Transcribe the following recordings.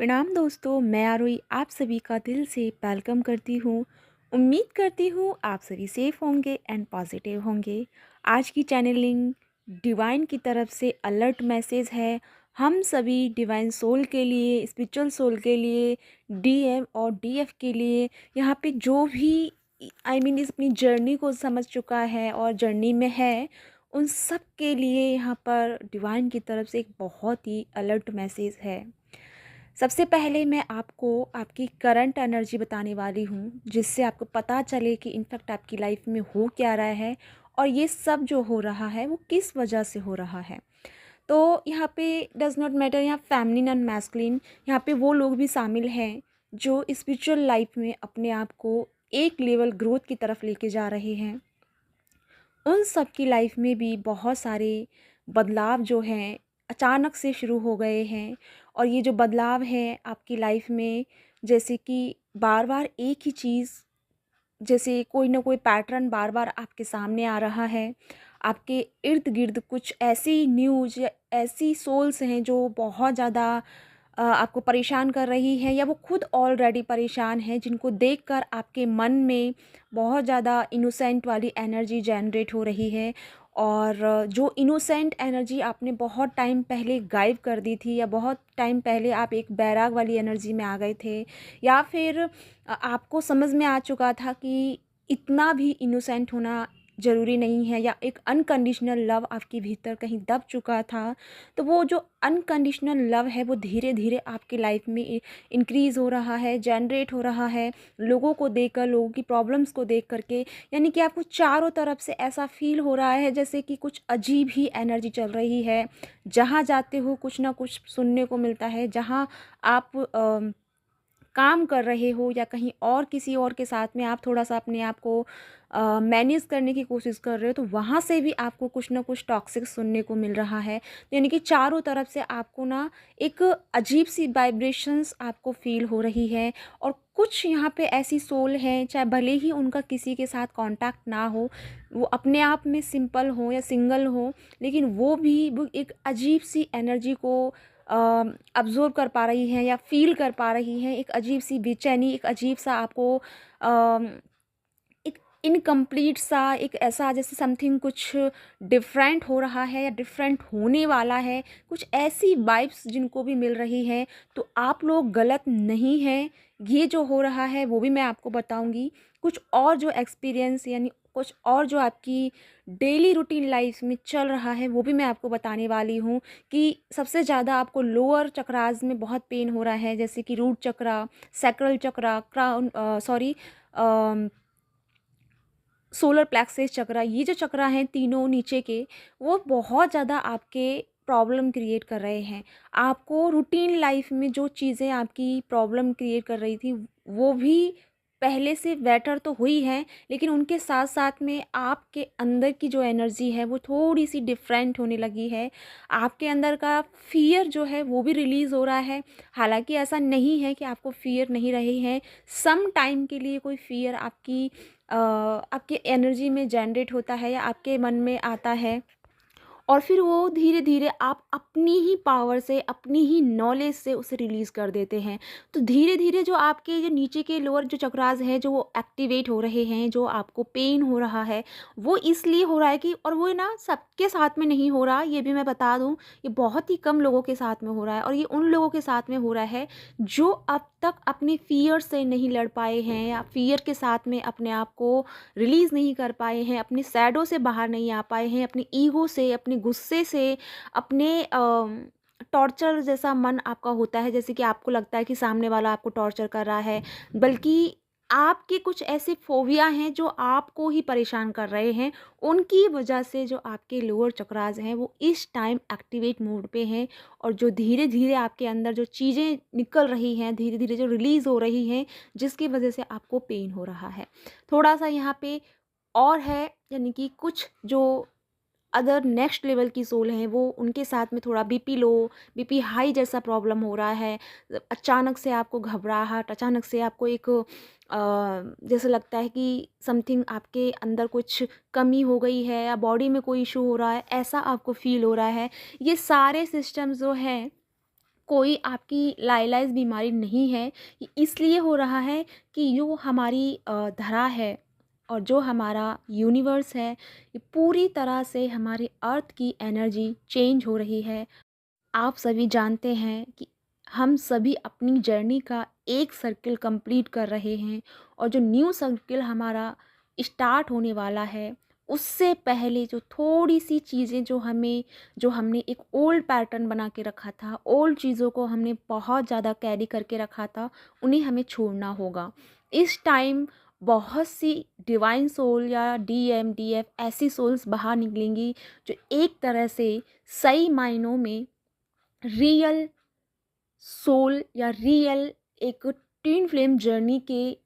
प्रणाम दोस्तों, मैं आरोही आप सभी का दिल से वेलकम करती हूँ। उम्मीद करती हूँ आप सभी सेफ होंगे एंड पॉजिटिव होंगे। आज की चैनलिंग डिवाइन की तरफ से अलर्ट मैसेज है। हम सभी डिवाइन सोल के लिए, स्पिरिचुअल सोल के लिए, डीएम और डीएफ के लिए, यहाँ पे जो भी इस अपनी जर्नी को समझ चुका है और जर्नी में है, उन सब के लिए यहाँ पर डिवाइन की तरफ से एक बहुत ही अलर्ट मैसेज है। सबसे पहले मैं आपको आपकी करंट एनर्जी बताने वाली हूँ, जिससे आपको पता चले कि इनफैक्ट आपकी लाइफ में हो क्या रहा है और ये सब जो हो रहा है वो किस वजह से हो रहा है। तो यहाँ पे डज़ नॉट मैटर यहाँ फेमिनिन एंड मैस्कुलिन, यहाँ पे वो लोग भी शामिल हैं जो स्पिरिचुअल लाइफ में अपने आप को एक लेवल ग्रोथ की तरफ लेके जा रहे हैं। उन सब की लाइफ में भी बहुत सारे बदलाव जो हैं अचानक से शुरू हो गए हैं। और ये जो बदलाव है आपकी लाइफ में, जैसे कि बार बार एक ही चीज़, जैसे कोई ना कोई पैटर्न बार बार आपके सामने आ रहा है। आपके इर्द गिर्द कुछ ऐसी न्यूज़ या ऐसी सोल्स हैं जो बहुत ज़्यादा आपको परेशान कर रही है, या वो खुद ऑलरेडी परेशान है, जिनको देखकर आपके मन में बहुत ज़्यादा इनोसेंट वाली एनर्जी जनरेट हो रही है। और जो इनोसेंट एनर्जी आपने बहुत टाइम पहले गायब कर दी थी, या बहुत टाइम पहले आप एक बैराग वाली एनर्जी में आ गए थे, या फिर आपको समझ में आ चुका था कि इतना भी इनोसेंट होना ज़रूरी नहीं है, या एक अनकंडीशनल लव आपके भीतर कहीं दब चुका था, तो वो जो अनकंडीशनल लव है वो धीरे धीरे आपकी लाइफ में इंक्रीज़ हो रहा है, जनरेट हो रहा है, लोगों को देखकर, लोगों की प्रॉब्लम्स को देख करके। यानी कि आपको चारों तरफ से ऐसा फील हो रहा है जैसे कि कुछ अजीब ही एनर्जी चल रही है। जहाँ जाते हो कुछ ना कुछ सुनने को मिलता है। जहाँ आप काम कर रहे हो या कहीं और किसी और के साथ में आप थोड़ा-सा अपने आप को मैनेज करने की कोशिश कर रहे हो, तो वहाँ से भी आपको कुछ ना कुछ टॉक्सिक सुनने को मिल रहा है। यानी कि चारों तरफ से आपको ना एक अजीब-सी वाइब्रेशंस आपको फ़ील हो रही है। और कुछ यहाँ पे ऐसी सोल हैं, चाहे भले ही उनका किसी के साथ कॉन्टैक्ट ना हो, वो अपने आप में सिंपल हो या सिंगल हो, लेकिन वो एक अजीब-सी एनर्जी को अब्ज़ॉर्ब कर पा रही हैं या फ़ील कर पा रही हैं। एक अजीब-सी बेचैनी, एक अजीब-सा आपको अम, एक इनकम्प्लीट सा, एक ऐसा जैसे समथिंग कुछ डिफरेंट हो रहा है या डिफरेंट होने वाला है, कुछ ऐसी वाइब्स जिनको भी मिल रही हैं। तो आप लोग गलत नहीं हैं, ये जो हो रहा है वो भी मैं आपको बताऊँगी। कुछ और जो एक्सपीरियंस, यानी कुछ और जो आपकी डेली रूटीन लाइफ में चल रहा है, वो भी मैं आपको बताने वाली हूँ। कि सबसे ज़्यादा आपको लोअर चक्रास में बहुत पेन हो रहा है, जैसे कि रूट चक्रा, सैक्रल चक्रा, सोलर प्लेक्सस चक्रा, ये जो चक्रा हैं तीनों नीचे के, वो बहुत ज़्यादा आपके प्रॉब्लम क्रिएट कर रहे हैं। आपको रूटीन लाइफ में जो चीज़ें आपकी प्रॉब्लम क्रिएट कर रही थी, वो भी पहले से बेटर तो हुई हैं, लेकिन उनके साथ साथ में आपके अंदर की जो एनर्जी है वो थोड़ी सी डिफरेंट होने लगी है। आपके अंदर का फियर जो है वो भी रिलीज़ हो रहा है। हालांकि ऐसा नहीं है कि आपको फियर नहीं रहे हैं, सम टाइम के लिए कोई फियर आपकी एनर्जी में जनरेट होता है या आपके मन में आता है, और फिर वो धीरे-धीरे आप अपनी ही पावर से, अपनी ही नॉलेज से उसे रिलीज़ कर देते हैं। तो धीरे-धीरे जो आपके जो नीचे के लोअर जो चक्रास हैं, जो वो एक्टिवेट हो रहे हैं, जो आपको पेन हो रहा है, वो इसलिए हो रहा है कि, और वो ना सबके साथ में नहीं हो रहा, ये भी मैं बता दूँ, ये बहुत ही कम लोगों के साथ में हो रहा है। और ये उन लोगों के साथ में हो रहा है जो अब तक अपने फ़ियर से नहीं लड़ पाए हैं, या फ़ियर के साथ में अपने आप को रिलीज़ नहीं कर पाए हैं, अपने शैडो से बाहर नहीं आ पाए हैं, अपनी ईगो से, अपने गुस्से से, अपने टॉर्चर जैसा मन आपका होता है, जैसे कि आपको लगता है कि सामने वाला आपको टॉर्चर कर रहा है, बल्कि आपके कुछ ऐसे फ़ोबिया हैं जो आपको ही परेशान कर रहे हैं। उनकी वजह से जो आपके लोअर चक्रास हैं वो इस टाइम एक्टिवेट मोड पे हैं, और जो धीरे-धीरे आपके अंदर जो चीज़ें निकल रही हैं, धीरे-धीरे जो रिलीज़ हो रही हैं, जिसकी वजह से आपको पेन हो रहा है। थोड़ा-सा यहाँ पे और है, यानी कि कुछ जो अदर नेक्स्ट लेवल की सोल हैं, वो उनके साथ में थोड़ा बीपी लो, बीपी हाई जैसा प्रॉब्लम हो रहा है। अचानक से आपको घबराहट, अचानक से आपको एक जैसे लगता है कि समथिंग आपके अंदर कुछ कमी हो गई है, या बॉडी में कोई इशू हो रहा है, ऐसा आपको फ़ील हो रहा है। ये सारे सिस्टम्स जो हैं, कोई आपकी लाइलाज बीमारी नहीं है। ये इसलिए हो रहा है कि जो हमारी धरा है और जो हमारा यूनिवर्स है, ये पूरी तरह से हमारे अर्थ की एनर्जी चेंज हो रही है। आप सभी जानते हैं कि हम सभी अपनी जर्नी का एक सर्किल कंप्लीट कर रहे हैं और जो न्यू सर्किल हमारा स्टार्ट होने वाला है, उससे पहले जो थोड़ी सी चीज़ें जो हमने एक ओल्ड पैटर्न बना के रखा था, ओल्ड चीज़ों को हमने बहुत ज़्यादा कैरी करके रखा था, उन्हें हमें छोड़ना होगा। इस टाइम बहुत सी डिवाइन सोल या डीएम डीएफ ऐसी सोल्स बाहर निकलेंगी जो एक तरह से सही मायनों में रियल सोल या रियल एक ट्विन फ्लेम जर्नी के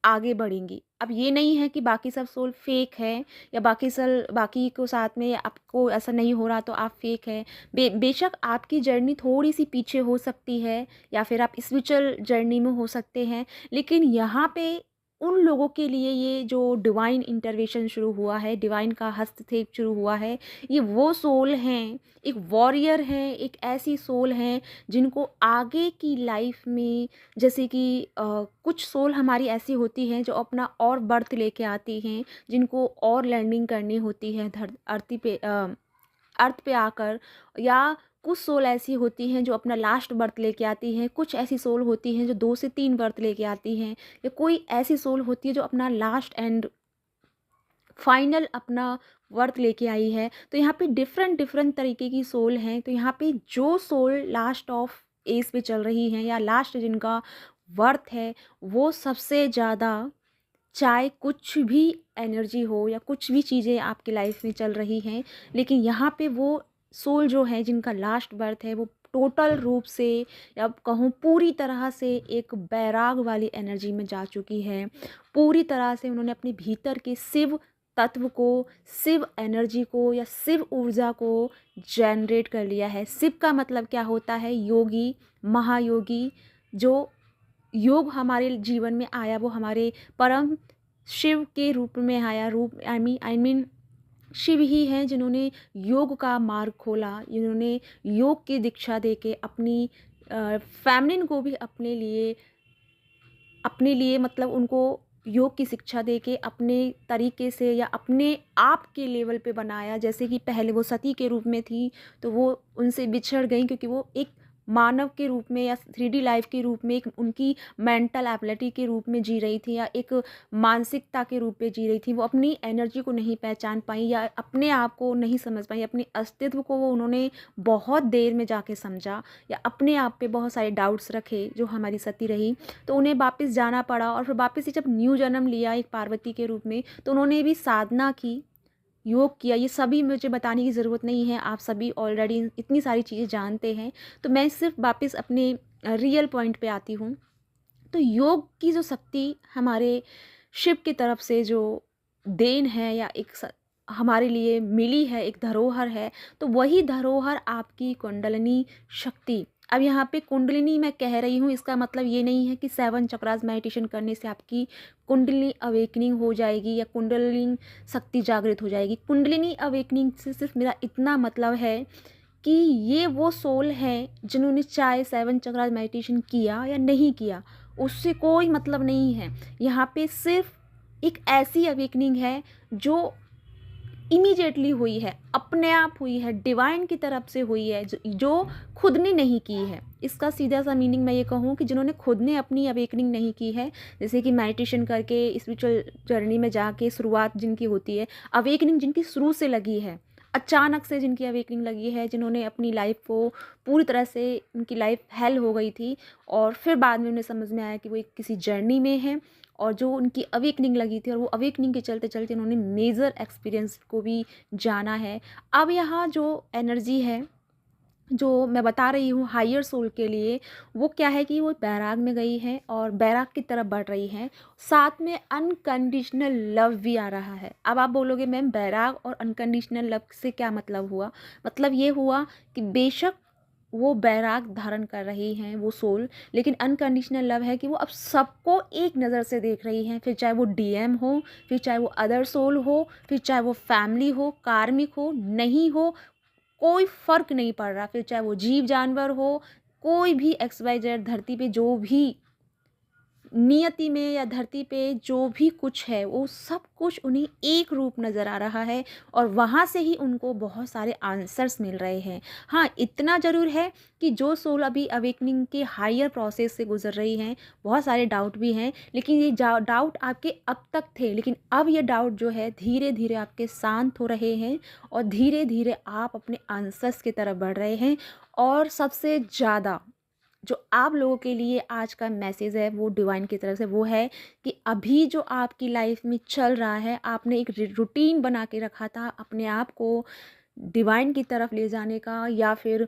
आगे बढ़ेंगी। अब ये नहीं है कि बाकी सब सोल फेक है या बाकी को साथ में आपको ऐसा नहीं हो रहा तो आप फेक है। बेशक आपकी जर्नी थोड़ी सी पीछे हो सकती है या फिर आप स्पिरिचुअल जर्नी में हो सकते हैं, लेकिन यहाँ पे उन लोगों के लिए ये जो डिवाइन इंटरवेंशन शुरू हुआ है, डिवाइन का हस्तक्षेप शुरू हुआ है, ये वो सोल हैं, एक वॉरियर हैं, एक ऐसी सोल हैं जिनको आगे की लाइफ में, जैसे कि कुछ सोल हमारी ऐसी होती हैं जो अपना और बर्थ लेके आती हैं, जिनको और लर्निंग करनी होती है अर्थ पे आकर, या कुछ सोल ऐसी होती हैं जो अपना लास्ट बर्थ लेके आती हैं, कुछ ऐसी सोल होती हैं जो 2 से 3 बर्थ लेके आती हैं, या कोई ऐसी सोल होती है जो अपना लास्ट एंड फाइनल अपना वर्थ लेके आई है। तो यहाँ पे डिफरेंट डिफरेंट तरीके की सोल हैं। तो यहाँ पे जो सोल लास्ट ऑफ एज पे चल रही हैं या लास्ट जिनका वर्थ है, वो सबसे ज़्यादा, चाहे कुछ भी एनर्जी हो या कुछ भी चीज़ें आपकी लाइफ में चल रही हैं, लेकिन यहाँ पे वो सोल जो है जिनका लास्ट बर्थ है, वो टोटल रूप से या कहूँ पूरी तरह से एक बैराग वाली एनर्जी में जा चुकी है। पूरी तरह से उन्होंने अपने भीतर के शिव तत्व को, शिव एनर्जी को या शिव ऊर्जा को जनरेट कर लिया है। शिव का मतलब क्या होता है? योगी, महायोगी। जो योग हमारे जीवन में आया वो हमारे परम शिव के रूप में आया। रूप आई मीन शिव ही हैं जिन्होंने योग का मार्ग खोला, जिन्होंने योग की दीक्षा देके अपनी फैमिलीन को भी अपने लिए मतलब उनको योग की शिक्षा देके अपने तरीके से या अपने आप के लेवल पे बनाया। जैसे कि पहले वो सती के रूप में थी तो वो उनसे बिछड़ गई क्योंकि वो एक मानव के रूप में या 3D लाइफ के रूप में, एक उनकी मेंटल एबिलिटी के रूप में जी रही थी या एक मानसिकता के रूप में जी रही थी। वो अपनी एनर्जी को नहीं पहचान पाई या अपने आप को नहीं समझ पाई, अपने अस्तित्व को वो उन्होंने बहुत देर में जाके समझा या अपने आप पे बहुत सारे डाउट्स रखे जो हमारी सती रही। तो उन्हें वापस जाना पड़ा और फिर वापस से जब न्यू जन्म लिया एक पार्वती के रूप में, तो उन्होंने भी साधना की, योग किया। ये सभी मुझे बताने की ज़रूरत नहीं है, आप सभी ऑलरेडी इतनी सारी चीज़ें जानते हैं। तो मैं सिर्फ वापस अपने रियल पॉइंट पे आती हूँ। तो योग की जो शक्ति हमारे शिव की तरफ से जो देन है या हमारे लिए मिली है, एक धरोहर है, तो वही धरोहर आपकी कुंडलिनी शक्ति। अब यहाँ पे कुंडलिनी मैं कह रही हूँ, इसका मतलब ये नहीं है कि 7 चक्रास मेडिटेशन करने से आपकी कुंडलिनी अवेकनिंग हो जाएगी या कुंडलिनी शक्ति जागृत हो जाएगी। कुंडलिनी अवेकनिंग से सिर्फ मेरा इतना मतलब है कि ये वो सोल हैं जिन्होंने चाहे 7 चक्रास मेडिटेशन किया या नहीं किया, उससे कोई मतलब नहीं है। यहाँ पे सिर्फ एक ऐसी अवेकनिंग है जो इमीडिएटली हुई है, अपने आप हुई है, डिवाइन की तरफ से हुई है, जो खुद ने नहीं की है। इसका सीधा सा मीनिंग मैं ये कहूँ कि जिन्होंने खुद ने अपनी अवेकनिंग नहीं की है, जैसे कि मेडिटेशन करके स्पिरिचुअल जर्नी में जाके शुरुआत जिनकी होती है, अवेकनिंग जिनकी शुरू से लगी है, अचानक से जिनकी अवेकनिंग लगी है, जिन्होंने अपनी लाइफ को पूरी तरह से, उनकी लाइफ हेल हो गई थी और फिर बाद में उन्हें समझ में आया कि वो एक किसी जर्नी में है और जो उनकी अवेकनिंग लगी थी और वो अवेकनिंग के चलते चलते उन्होंने मेजर एक्सपीरियंस को भी जाना है। अब यहाँ जो एनर्जी है जो मैं बता रही हूँ हायर सोल के लिए, वो क्या है कि वो बैराग में गई है और बैराग की तरफ बढ़ रही है, साथ में अनकंडीशनल लव भी आ रहा है। अब आप बोलोगे मैम बैराग और अनकंडीशनल लव से क्या मतलब हुआ? मतलब ये हुआ कि बेशक वो बैराग धारण कर रही हैं वो सोल, लेकिन अनकंडीशनल लव है कि वो अब सबको एक नज़र से देख रही हैं, फिर चाहे वो डीएम हो, फिर चाहे वो अदर सोल हो, फिर चाहे वो फैमिली हो, कार्मिक हो, नहीं हो, कोई फ़र्क नहीं पड़ रहा। फिर चाहे वो जीव जानवर हो, कोई भी एक्स वाई जेड धरती पे जो भी नियति में या धरती पे जो भी कुछ है वो सब कुछ उन्हें एक रूप नज़र आ रहा है और वहाँ से ही उनको बहुत सारे आंसर्स मिल रहे हैं। हाँ, इतना ज़रूर है कि जो सोल अभी अवेकनिंग के हायर प्रोसेस से गुजर रही हैं, बहुत सारे डाउट भी हैं, लेकिन ये डाउट आपके अब तक थे, लेकिन अब ये डाउट जो है धीरे धीरे आपके शांत हो रहे हैं और धीरे धीरे आप अपने आंसर्स की तरफ बढ़ रहे हैं। और सबसे ज़्यादा जो आप लोगों के लिए आज का मैसेज है वो डिवाइन की तरफ से वो है कि अभी जो आपकी लाइफ में चल रहा है, आपने एक रूटीन बना के रखा था अपने आप को डिवाइन की तरफ ले जाने का, या फिर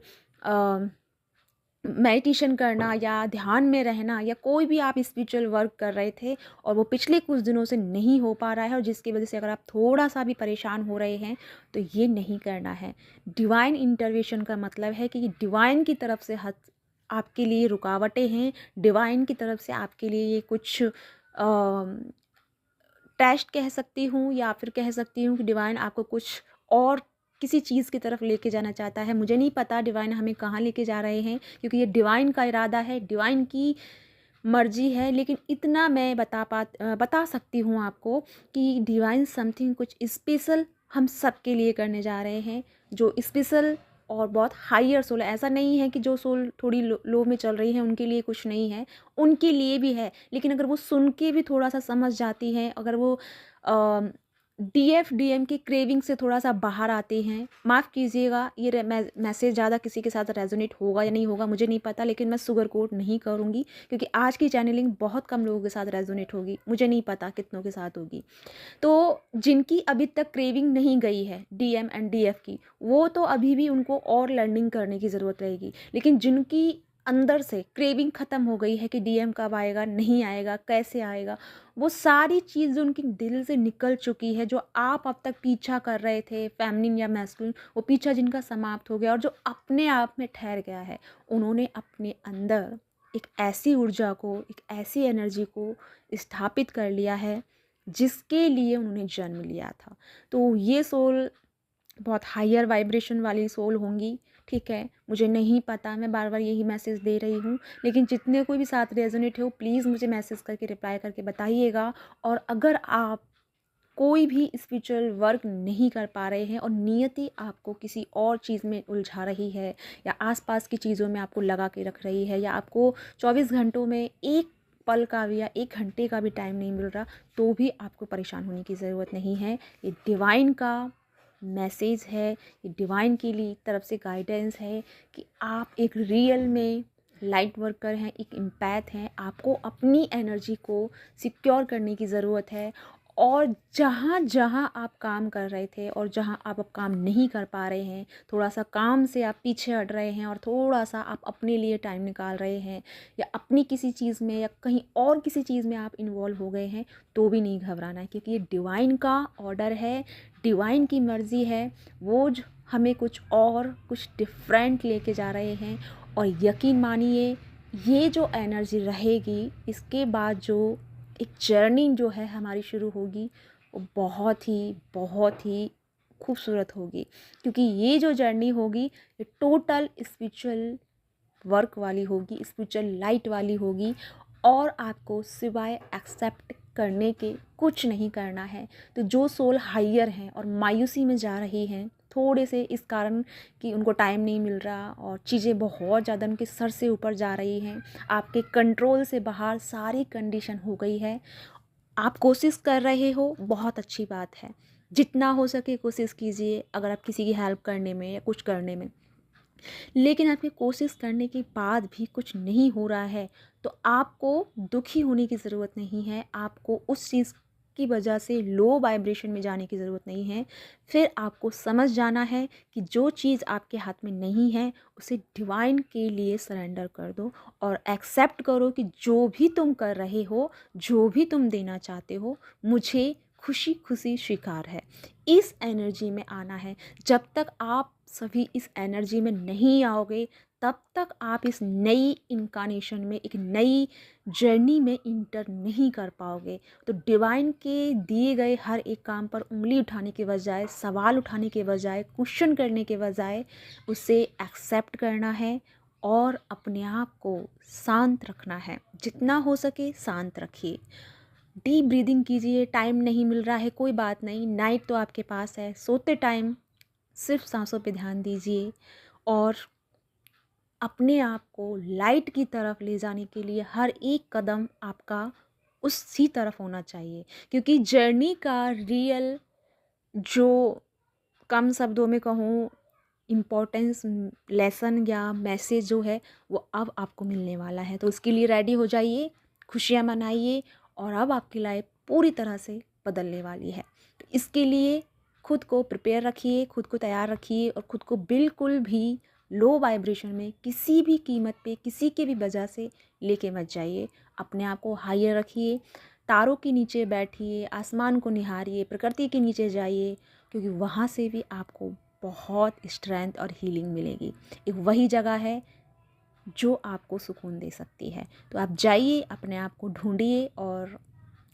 मेडिटेशन करना या ध्यान में रहना, या कोई भी आप स्पिरिचुअल वर्क कर रहे थे और वो पिछले कुछ दिनों से नहीं हो पा रहा है, और जिसकी वजह से अगर आप थोड़ा सा भी परेशान हो रहे हैं तो ये नहीं करना है। डिवाइन इंटरवेंशन का मतलब है कि डिवाइन की तरफ से आपके लिए रुकावटें हैं, डिवाइन की तरफ से आपके लिए ये कुछ टेस्ट कह सकती हूँ, या फिर कह सकती हूँ कि डिवाइन आपको कुछ और किसी चीज़ की तरफ लेके जाना चाहता है। मुझे नहीं पता डिवाइन हमें कहाँ लेके जा रहे हैं, क्योंकि ये डिवाइन का इरादा है, डिवाइन की मर्जी है। लेकिन इतना मैं बता सकती हूँ आपको कि डिवाइन समथिंग कुछ स्पेशल हम सब के लिए करने जा रहे हैं, जो स्पेशल और बहुत हायर सोल है। ऐसा नहीं है कि जो सोल थोड़ी लो में चल रही है उनके लिए कुछ नहीं है, उनके लिए भी है। लेकिन अगर वो सुन के भी थोड़ा सा समझ जाती हैं, अगर वो डीएम की क्रेविंग से थोड़ा सा बाहर आते हैं, माफ़ कीजिएगा ये मैसेज ज़्यादा किसी के साथ रेजोनेट होगा या नहीं होगा मुझे नहीं पता, लेकिन मैं शुगर कोट नहीं करूँगी, क्योंकि आज की चैनलिंग बहुत कम लोगों के साथ रेजोनेट होगी, मुझे नहीं पता कितनों के साथ होगी। तो जिनकी अभी तक क्रेविंग नहीं गई है डीएम एंड डीएफ की, वो तो अभी भी उनको और लर्निंग करने की ज़रूरत रहेगी। लेकिन जिनकी अंदर से क्रेविंग ख़त्म हो गई है कि डीएम कब आएगा, नहीं आएगा, कैसे आएगा, वो सारी चीज़ जो उनकी दिल से निकल चुकी है, जो आप अब तक पीछा कर रहे थे फेमिनिन या मैस्कुलिन, वो पीछा जिनका समाप्त हो गया और जो अपने आप में ठहर गया है, उन्होंने अपने अंदर एक ऐसी ऊर्जा को, एक ऐसी एनर्जी को स्थापित कर लिया है जिसके लिए उन्होंने जन्म लिया था। तो ये सोल बहुत हायर वाइब्रेशन वाली सोल होंगी, ठीक है। मुझे नहीं पता, मैं बार बार यही मैसेज दे रही हूँ, लेकिन जितने कोई भी साथ रेजोनेट हो प्लीज़ मुझे मैसेज करके रिप्लाई करके बताइएगा। और अगर आप कोई भी स्पिरिचुअल वर्क नहीं कर पा रहे हैं और नियति आपको किसी और चीज़ में उलझा रही है, या आसपास की चीज़ों में आपको लगा के रख रही है, या आपको 24 घंटों में एक पल का भी या 1 घंटे का भी टाइम नहीं मिल रहा, तो भी आपको परेशान होने की ज़रूरत नहीं है। ये डिवाइन का मैसेज है, ये डिवाइन की लिए तरफ से गाइडेंस है कि आप एक रियल में लाइट वर्कर हैं, एक एम्पैथ हैं, आपको अपनी एनर्जी को सिक्योर करने की ज़रूरत है। और जहाँ जहाँ आप काम कर रहे थे और जहाँ आप अब काम नहीं कर पा रहे हैं, थोड़ा सा काम से आप पीछे हट रहे हैं और थोड़ा सा आप अपने लिए टाइम निकाल रहे हैं, या अपनी किसी चीज़ में या कहीं और किसी चीज़ में आप इन्वॉल्व हो गए हैं, तो भी नहीं घबराना है, क्योंकि ये डिवाइन का ऑर्डर है, डिवाइन की मर्ज़ी है। वो हमें कुछ और कुछ डिफरेंट लेके जा रहे हैं। और यकीन मानिए, ये जो एनर्जी रहेगी, इसके बाद जो एक जर्नी जो है हमारी शुरू होगी, वो बहुत ही खूबसूरत होगी, क्योंकि ये जो जर्नी होगी ये टोटल स्पिरिचुअल वर्क वाली होगी, स्पिरिचुअल लाइट वाली होगी, और आपको सिवाय एक्सेप्ट करने के कुछ नहीं करना है। तो जो सोल हायर हैं और मायूसी में जा रही हैं थोड़े से इस कारण कि उनको टाइम नहीं मिल रहा और चीज़ें बहुत ज़्यादा उनके सर से ऊपर जा रही हैं, आपके कंट्रोल से बाहर सारी कंडीशन हो गई है, आप कोशिश कर रहे हो, बहुत अच्छी बात है। जितना हो सके कोशिश कीजिए, अगर आप किसी की हेल्प करने में या कुछ करने में। लेकिन आपकी कोशिश करने के बाद भी कुछ नहीं हो रहा है, तो आपको दुखी होने की ज़रूरत नहीं है, आपको उस चीज़ की वजह से लो वाइब्रेशन में जाने की ज़रूरत नहीं है। फिर आपको समझ जाना है कि जो चीज़ आपके हाथ में नहीं है उसे डिवाइन के लिए सरेंडर कर दो, और एक्सेप्ट करो कि जो भी तुम कर रहे हो, जो भी तुम देना चाहते हो, मुझे खुशी खुशी स्वीकार है। इस एनर्जी में आना है। जब तक आप सभी इस एनर्जी में नहीं आओगे, तब तक आप इस नई इनकारनेशन में, एक नई जर्नी में इंटर नहीं कर पाओगे। तो डिवाइन के दिए गए हर एक काम पर उंगली उठाने के बजाय, सवाल उठाने के बजाय, क्वेश्चन करने के बजाय, उसे एक्सेप्ट करना है और अपने आप को शांत रखना है। जितना हो सके शांत रखिए। डीप ब्रीदिंग कीजिए। टाइम नहीं मिल रहा है कोई बात नहीं, नाइट तो आपके पास है। सोते टाइम सिर्फ सांसों पे ध्यान दीजिए और अपने आप को लाइट की तरफ ले जाने के लिए हर एक कदम आपका उसी तरफ होना चाहिए, क्योंकि जर्नी का रियल जो, कम शब्दों में कहूँ, इम्पोर्टेंस लेसन या मैसेज जो है वो अब आपको मिलने वाला है। तो उसके लिए रेडी हो जाइए, खुशियाँ मनाइए और अब आपकी लाइफ पूरी तरह से बदलने वाली है। तो इसके लिए खुद को प्रिपेयर रखिए, खुद को तैयार रखिए और खुद को बिल्कुल भी लो वाइब्रेशन में किसी भी कीमत पे किसी के भी वजह से लेके मत जाइए। अपने आप को हायर रखिए, तारों के नीचे बैठिए, आसमान को निहारिए, प्रकृति के नीचे जाइए, क्योंकि वहाँ से भी आपको बहुत स्ट्रेंथ और हीलिंग मिलेगी। एक वही जगह है जो आपको सुकून दे सकती है। तो आप जाइए, अपने आप को ढूंढिए और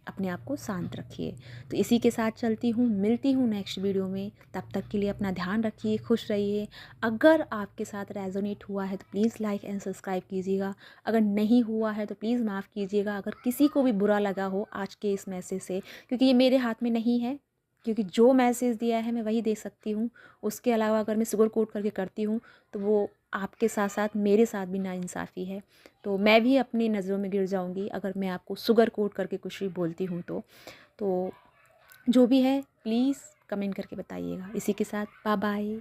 अपने आप को शांत रखिए। तो इसी के साथ चलती हूँ, मिलती हूँ नेक्स्ट वीडियो में। तब तक के लिए अपना ध्यान रखिए, खुश रहिए। अगर आपके साथ रेजोनेट हुआ है तो प्लीज़ लाइक एंड सब्सक्राइब कीजिएगा। अगर नहीं हुआ है तो प्लीज़ माफ़ कीजिएगा। अगर किसी को भी बुरा लगा हो आज के इस मैसेज से, क्योंकि ये मेरे हाथ में नहीं है, क्योंकि जो मैसेज दिया है मैं वही दे सकती हूँ। उसके अलावा अगर मैं शुगर कोट करके करती हूँ तो वो आपके साथ साथ मेरे साथ भी नाइंसाफ़ी है। तो मैं भी अपनी नज़रों में गिर जाऊंगी अगर मैं आपको शुगर कोट करके कुछ भी बोलती हूँ तो जो भी है प्लीज़ कमेंट करके बताइएगा। इसी के साथ बाय बाय।